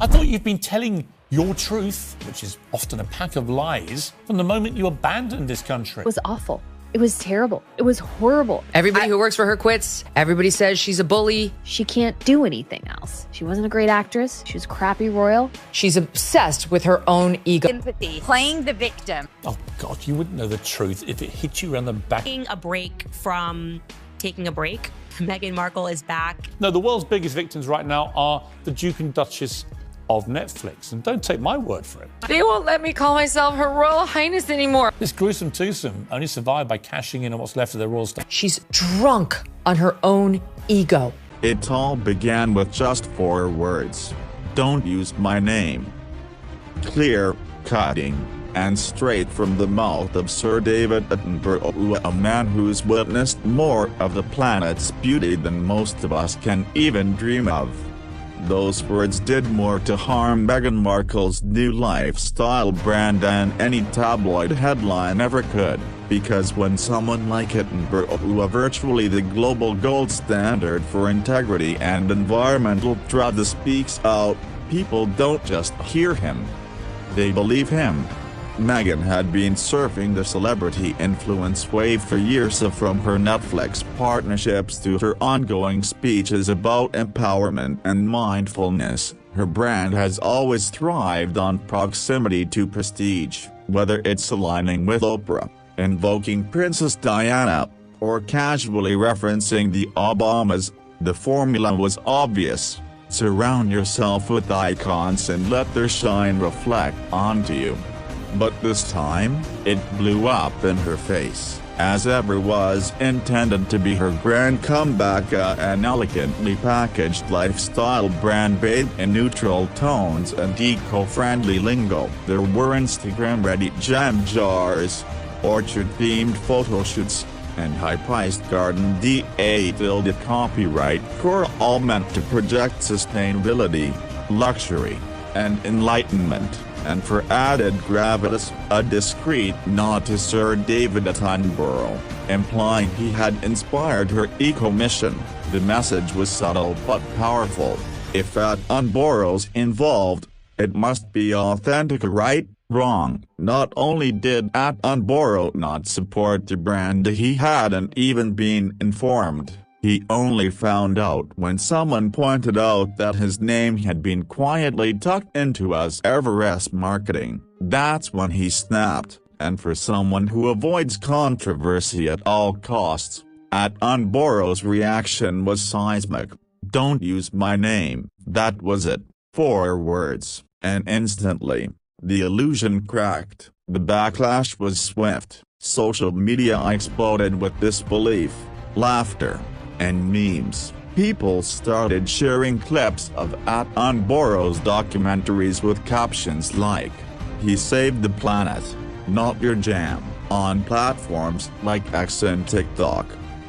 I thought you've been telling your truth, which is often a pack of lies, from the moment you abandoned this country. It was awful. It was terrible. It was horrible. Everybody who works for her quits. Everybody says she's a bully. She can't do anything else. She wasn't a great actress. She was crappy royal. She's obsessed with her own ego. Sympathy. Playing the victim. Oh, God, you wouldn't know the truth if it hit you around the back. Taking a break from taking a break. Meghan Markle is back. No, the world's biggest victims right now are the Duke and Duchess of Netflix. And don't take my word for it. They won't let me call myself Her Royal Highness anymore. This gruesome twosome only survived by cashing in on what's left of their royal stuff. She's drunk on her own ego. It all began with just 4 words. Don't use my name. Clear, cutting, and straight from the mouth of Sir David Attenborough, a man who's witnessed more of the planet's beauty than most of us can even dream of. Those words did more to harm Meghan Markle's new lifestyle brand than any tabloid headline ever could, because when someone like Attenborough, who are virtually the global gold standard for integrity and environmental trust, speaks out, people don't just hear him. They believe him. Meghan had been surfing the celebrity influence wave for years, from her Netflix partnerships to her ongoing speeches about empowerment and mindfulness. Her brand has always thrived on proximity to prestige, whether it's aligning with Oprah, invoking Princess Diana, or casually referencing the Obamas. The formula was obvious. Surround yourself with icons and let their shine reflect onto you. But this time, it blew up in her face, as ever was intended to be her grand comeback, an elegantly packaged lifestyle brand bathed in neutral tones and eco-friendly lingo. There were Instagram-ready jam jars, orchard-themed photo shoots, and high-priced garden detailed copyright core, all meant to project sustainability, luxury, and enlightenment. And for added gravitas, a discreet nod to Sir David Attenborough, implying he had inspired her eco-mission. The message was subtle but powerful. If Attenborough's involved, it must be authentic, right? Wrong. Not only did Attenborough not support the brand, he hadn't even been informed. He only found out when someone pointed out that his name had been quietly tucked into us Everest marketing. That's when he snapped, and for someone who avoids controversy at all costs, Attenborough's reaction was seismic. Don't use my name, that was it. 4 words, and instantly, the illusion cracked. The backlash was swift. Social media exploded with disbelief, laughter, and memes. People started sharing clips of Attenborough's documentaries with captions like, "He saved the planet, not your jam," on platforms like X and TikTok.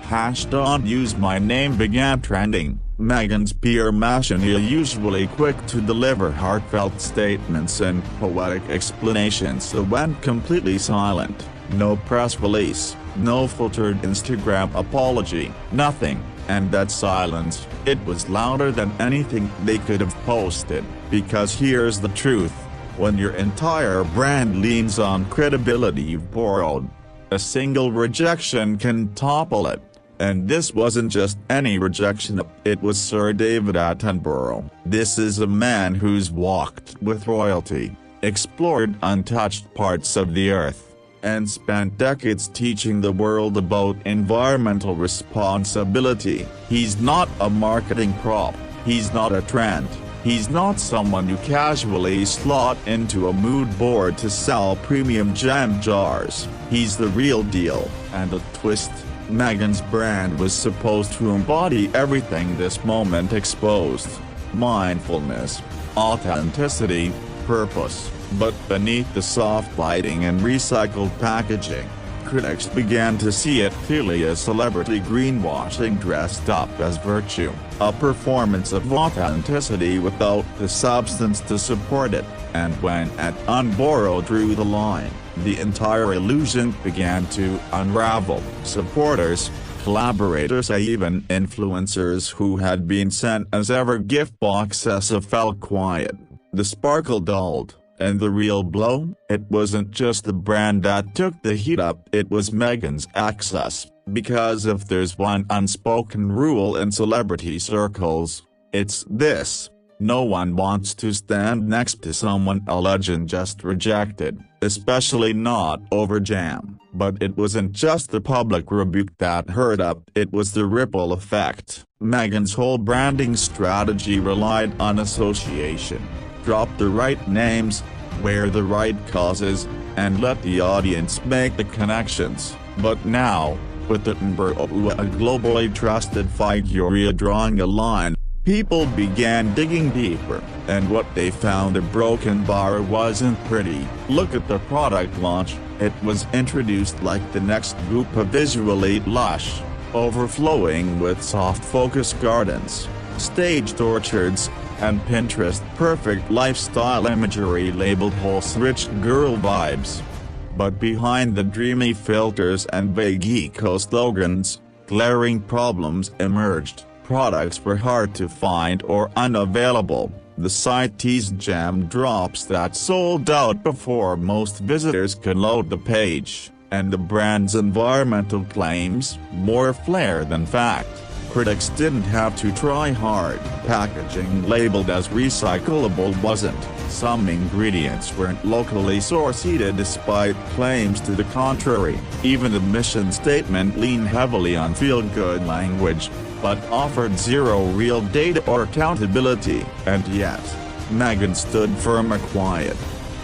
# Use My Name began trending. Meghan's PR machina, usually quick to deliver heartfelt statements and poetic explanations, went completely silent. No press release, no filtered Instagram apology, nothing. And that silence, it was louder than anything they could have posted. Because here's the truth. When your entire brand leans on credibility you've borrowed, a single rejection can topple it. And this wasn't just any rejection, it was Sir David Attenborough. This is a man who's walked with royalty, explored untouched parts of the earth, and spent decades teaching the world about environmental responsibility. He's not a marketing prop, he's not a trend, he's not someone you casually slot into a mood board to sell premium jam jars. He's the real deal, and a twist. Meghan's brand was supposed to embody everything this moment exposed: mindfulness, authenticity, purpose. But beneath the soft lighting and recycled packaging, critics began to see it clearly as celebrity greenwashing dressed up as virtue, a performance of authenticity without the substance to support it. And when Attenborough drew the line, the entire illusion began to unravel. Supporters, collaborators, and even influencers who had been sent as ever gift boxes fell quiet. the sparkle dulled. And the real blow? It wasn't just the brand that took the heat up, it was Meghan's access. Because if there's one unspoken rule in celebrity circles, it's this: no one wants to stand next to someone a legend just rejected, especially not over jam. But it wasn't just the public rebuke that hurt up, it was the ripple effect. Meghan's whole branding strategy relied on association. Drop the right names, wear the right causes, and let the audience make the connections. But now, with Attenborough, a globally trusted figure drawing a line, people began digging deeper, and what they found, a broken bar, wasn't pretty. Look at the product launch. It was introduced like the next group of visually lush, overflowing with soft focus gardens, staged orchards, and Pinterest-perfect lifestyle imagery labeled wholesome rich girl vibes. But behind the dreamy filters and vague eco-slogans, glaring problems emerged. Products were hard to find or unavailable. The site teased jam drops that sold out before most visitors could load the page, and the brand's environmental claims, more flair than fact. Critics didn't have to try hard. Packaging labeled as recyclable wasn't. Some ingredients weren't locally sourced despite claims to the contrary. Even the mission statement leaned heavily on feel-good language, but offered zero real data or accountability. And yet, Meghan stood firm and quiet,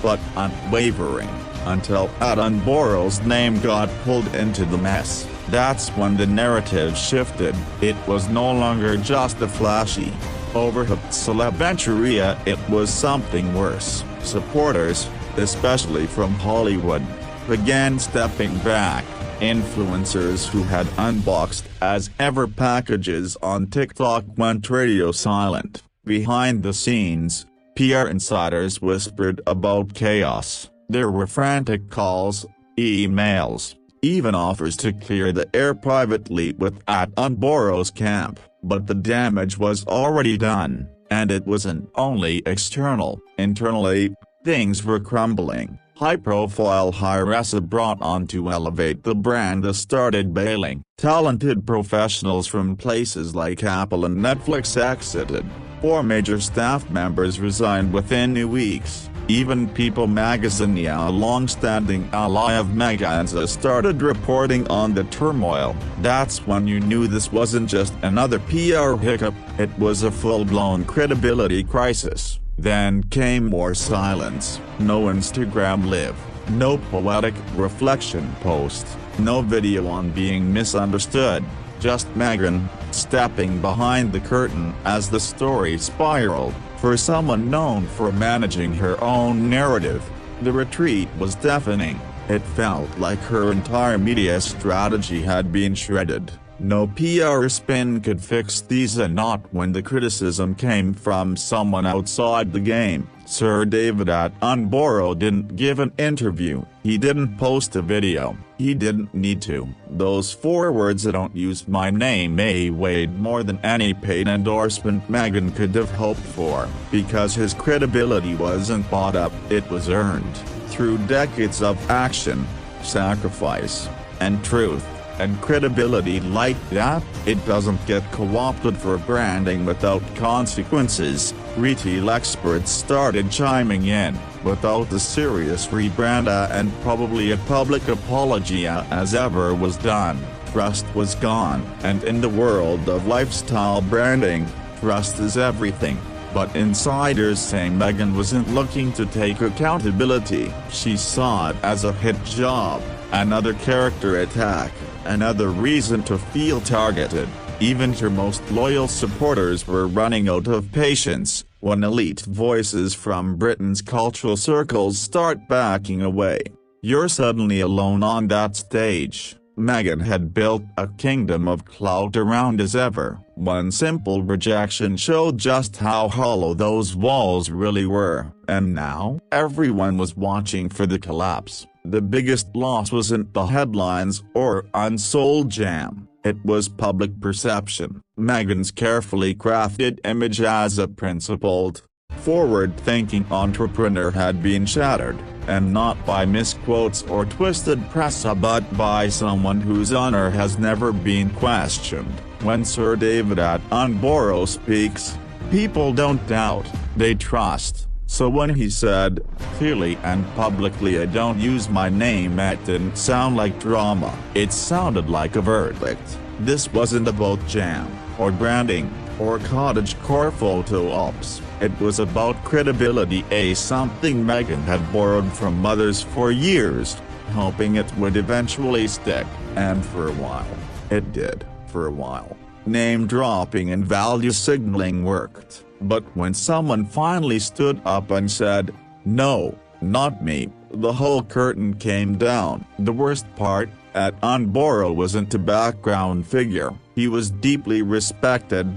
but unwavering, until Attenborough's name got pulled into the mess. That's when the narrative shifted. It was no longer just a flashy, overhyped celebenteria, it was something worse. Supporters, especially from Hollywood, began stepping back. Influencers who had unboxed as ever packages on TikTok went radio silent. Behind the scenes, PR insiders whispered about chaos. There were frantic calls, emails, even offers to clear the air privately with Attenborough's camp. But the damage was already done, and it wasn't only external. Internally, things were crumbling. High-profile hires brought on to elevate the brand started bailing. Talented professionals from places like Apple and Netflix exited. 4 major staff members resigned within weeks. Even People magazine, a long-standing ally of Meghan's, started reporting on the turmoil. That's when you knew this wasn't just another PR hiccup, it was a full-blown credibility crisis. Then came more silence. No Instagram live, no poetic reflection post, no video on being misunderstood. Just Meghan, stepping behind the curtain as the story spiraled. For someone known for managing her own narrative, the retreat was deafening. It felt like her entire media strategy had been shredded. No PR spin could fix these, and not when the criticism came from someone outside the game. Sir David Attenborough didn't give an interview, he didn't post a video, he didn't need to. Those 4 words, "don't use my name," weighed more than any paid endorsement Meghan could have hoped for. Because his credibility wasn't bought up, it was earned. Through decades of action, sacrifice, and truth. And credibility like that, it doesn't get co-opted for branding without consequences. Retail experts started chiming in. Without a serious rebrand and probably a public apology as ever was done, trust was gone. And in the world of lifestyle branding, trust is everything. But insiders say Meghan wasn't looking to take accountability. She saw it as a hit job, another character attack, another reason to feel targeted. Even her most loyal supporters were running out of patience. When elite voices from Britain's cultural circles start backing away, you're suddenly alone on that stage. Meghan had built a kingdom of clout around as ever. One simple rejection showed just how hollow those walls really were. And now, everyone was watching for the collapse. The biggest loss wasn't the headlines or unsold jam, it was public perception. Meghan's carefully crafted image as a principled, forward-thinking entrepreneur had been shattered, and not by misquotes or twisted press but by someone whose honor has never been questioned. When Sir David Attenborough speaks, people don't doubt, they trust. So when he said, clearly and publicly, "I don't use my name," it didn't sound like drama, it sounded like a verdict. This wasn't about jam, or branding, or cottagecore photo ops. It was about credibility, something Meghan had borrowed from others for years, hoping it would eventually stick, and for a while, it did. For a while, name-dropping and value signaling worked, but when someone finally stood up and said, "No, not me," the whole curtain came down. The worst part, Attenborough wasn't a background figure, he was deeply respected,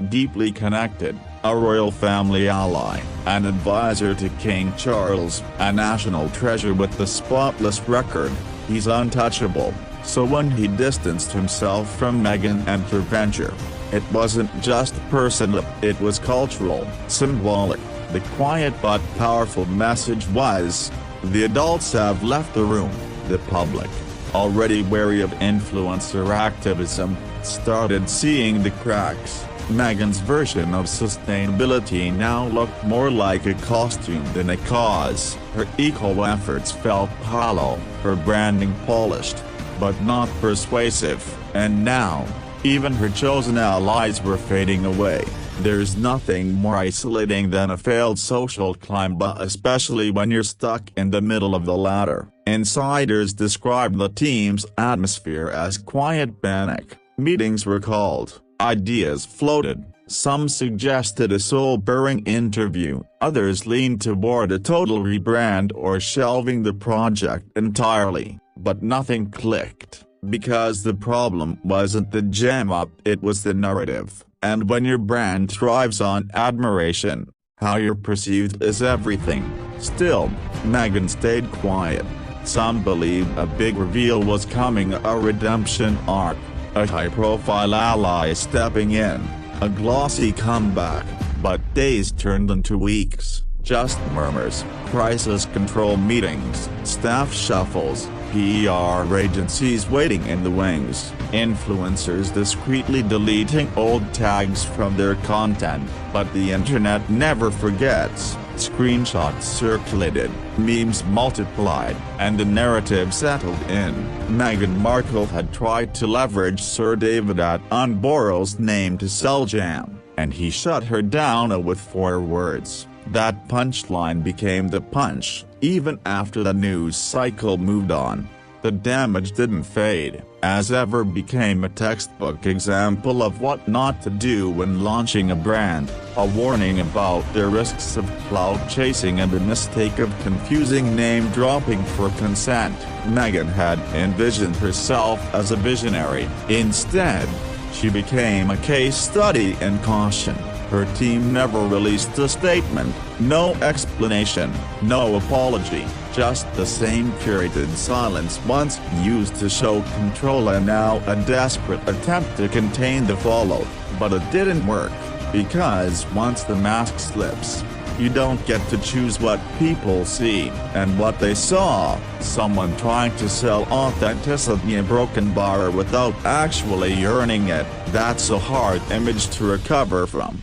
deeply connected, a royal family ally, an advisor to King Charles, a national treasure with the spotless record. He's untouchable. So when he distanced himself from Meghan and her venture, it wasn't just personal, it was cultural, symbolic. The quiet but powerful message was, the adults have left the room. The public, already wary of influencer activism, started seeing the cracks. Meghan's version of sustainability now looked more like a costume than a cause. Her eco-efforts felt hollow, her branding polished, but not persuasive, and now, even her chosen allies were fading away. There's nothing more isolating than a failed social climb, especially when you're stuck in the middle of the ladder. Insiders described the team's atmosphere as quiet panic. Meetings were called, ideas floated, some suggested a soul-burning interview, others leaned toward a total rebrand or shelving the project entirely. But nothing clicked, because the problem wasn't the jam-up, it was the narrative. And when your brand thrives on admiration, how you're perceived is everything. Still, Meghan stayed quiet. Some believed a big reveal was coming, a redemption arc, a high-profile ally stepping in, a glossy comeback, but days turned into weeks. Just murmurs, crisis control meetings, staff shuffles, PR agencies waiting in the wings, influencers discreetly deleting old tags from their content, but the internet never forgets. Screenshots circulated, memes multiplied, and the narrative settled in. Meghan Markle had tried to leverage Sir David Attenborough's name to sell jam, and he shut her down with 4 words. That punchline became the punch, even after the news cycle moved on. The damage didn't fade, as ever became a textbook example of what not to do when launching a brand, a warning about the risks of clout chasing and the mistake of confusing name-dropping for consent. Meghan had envisioned herself as a visionary. Instead, she became a case study in caution. Her team never released a statement, no explanation, no apology, just the same curated silence once used to show control and now a desperate attempt to contain the fallout. But it didn't work, because once the mask slips, you don't get to choose what people see, and what they saw, someone trying to sell authenticity, a broken bar without actually earning it, that's a hard image to recover from.